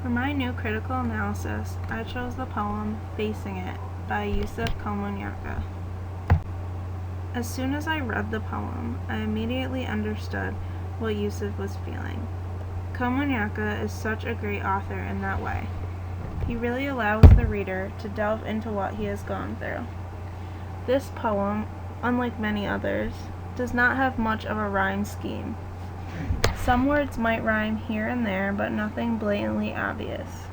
For my new critical analysis, I chose the poem Facing It by Yusuf Komunyakaa. As soon as I read the poem, I immediately understood what Yusuf was feeling. Komunyakaa is such a great author in that way. He really allows the reader to delve into what he has gone through. This poem, unlike many others, does not have much of a rhyme scheme. Some words might rhyme here and there, but nothing blatantly obvious.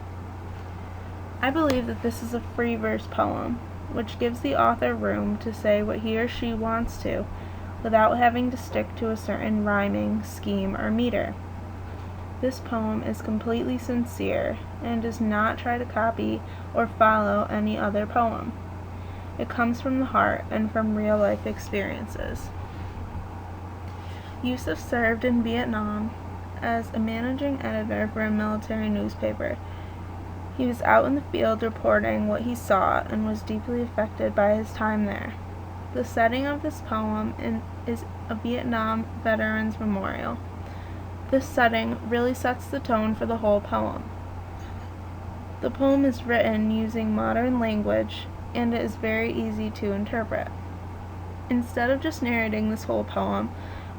I believe that this is a free verse poem, which gives the author room to say what he or she wants to, without having to stick to a certain rhyming scheme or meter. This poem is completely sincere and does not try to copy or follow any other poem. It comes from the heart and from real-life experiences. Yusuf served in Vietnam as a managing editor for a military newspaper. He was out in the field reporting what he saw and was deeply affected by his time there. The setting of this poem is a Vietnam Veterans Memorial. This setting really sets the tone for the whole poem. The poem is written using modern language, and it is very easy to interpret. Instead of just narrating this whole poem,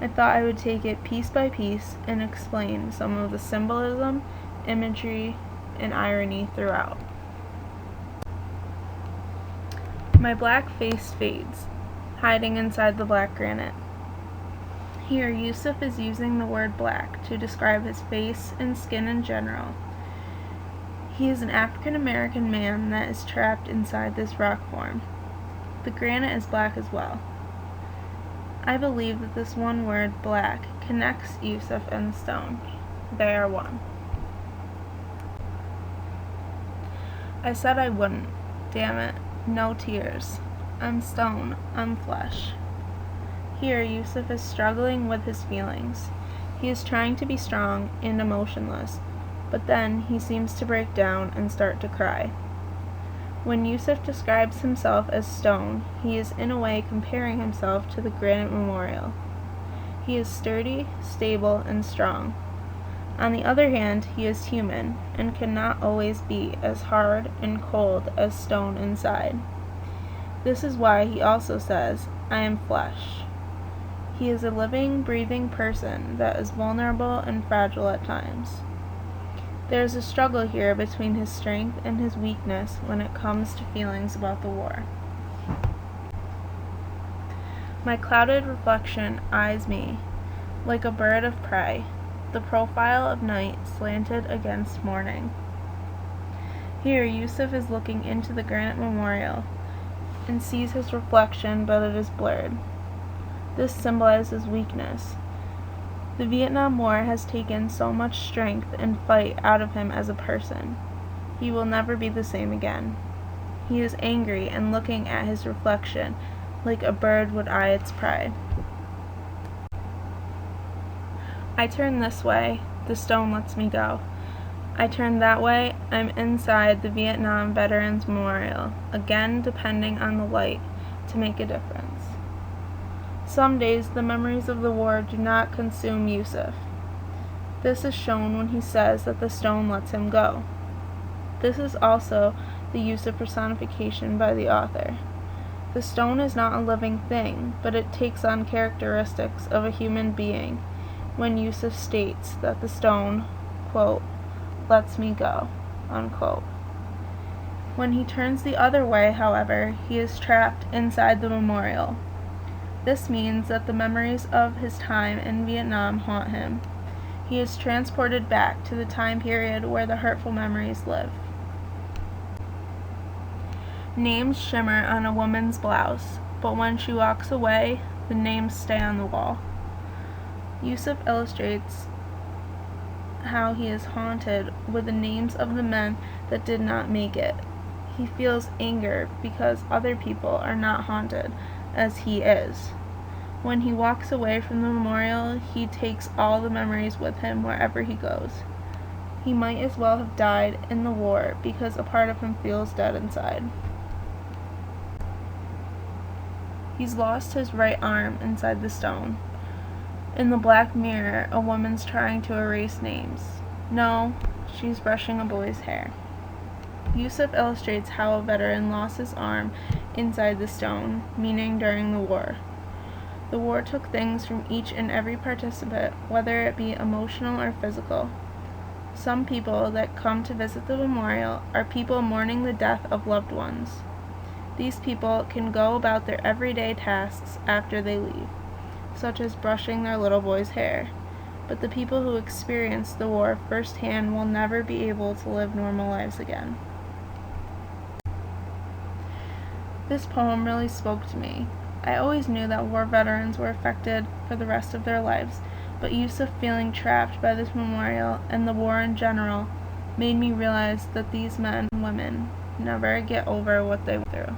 I thought I would take it piece by piece and explain some of the symbolism, imagery, and irony throughout. My black face fades, hiding inside the black granite. Here, Yusuf is using the word black to describe his face and skin in general. He is an African American man that is trapped inside this rock form. The granite is black as well. I believe that this one word, black, connects Yusuf and the stone. They are one. I said I wouldn't. Damn it. No tears. I'm stone. I'm flesh. Here, Yusuf is struggling with his feelings. He is trying to be strong and emotionless, but then he seems to break down and start to cry. When Yusuf describes himself as stone, he is in a way comparing himself to the granite memorial. He is sturdy, stable, and strong. On the other hand, he is human, and cannot always be as hard and cold as stone inside. This is why he also says, I am flesh. He is a living, breathing person that is vulnerable and fragile at times. There is a struggle here between his strength and his weakness when it comes to feelings about the war. My clouded reflection eyes me, like a bird of prey, the profile of night slanted against morning. Here, Yusuf is looking into the granite memorial and sees his reflection, but it is blurred. This symbolizes weakness. The Vietnam War has taken so much strength and fight out of him as a person. He will never be the same again. He is angry and looking at his reflection like a bird would eye its prey. I turn this way, the stone lets me go. I turn that way, I'm inside the Vietnam Veterans Memorial, again depending on the light to make a difference. Some days the memories of the war do not consume Yusuf. This is shown when he says that the stone lets him go. This is also the use of personification by the author. The stone is not a living thing, but it takes on characteristics of a human being when Yusuf states that the stone, quote, lets me go, unquote. When he turns the other way, however, he is trapped inside the memorial. This means that the memories of his time in Vietnam haunt him. He is transported back to the time period where the hurtful memories live. Names shimmer on a woman's blouse, but when she walks away, the names stay on the wall. Yusuf illustrates how he is haunted with the names of the men that did not make it. He feels anger because other people are not haunted as he is. When he walks away from the memorial, he takes all the memories with him wherever he goes. He might as well have died in the war because a part of him feels dead inside. He's lost his right arm inside the stone. In the black mirror, a woman's trying to erase names. No, She's brushing a boy's hair. Yusuf illustrates how a veteran lost his arm inside the stone, meaning during the war. The war took things from each and every participant, whether it be emotional or physical. Some people that come to visit the memorial are people mourning the death of loved ones. These people can go about their everyday tasks after they leave, such as brushing their little boy's hair. But the people who experienced the war firsthand will never be able to live normal lives again. This poem really spoke to me. I always knew that war veterans were affected for the rest of their lives, but Yusuf feeling trapped by this memorial and the war in general made me realize that these men and women never get over what they went through.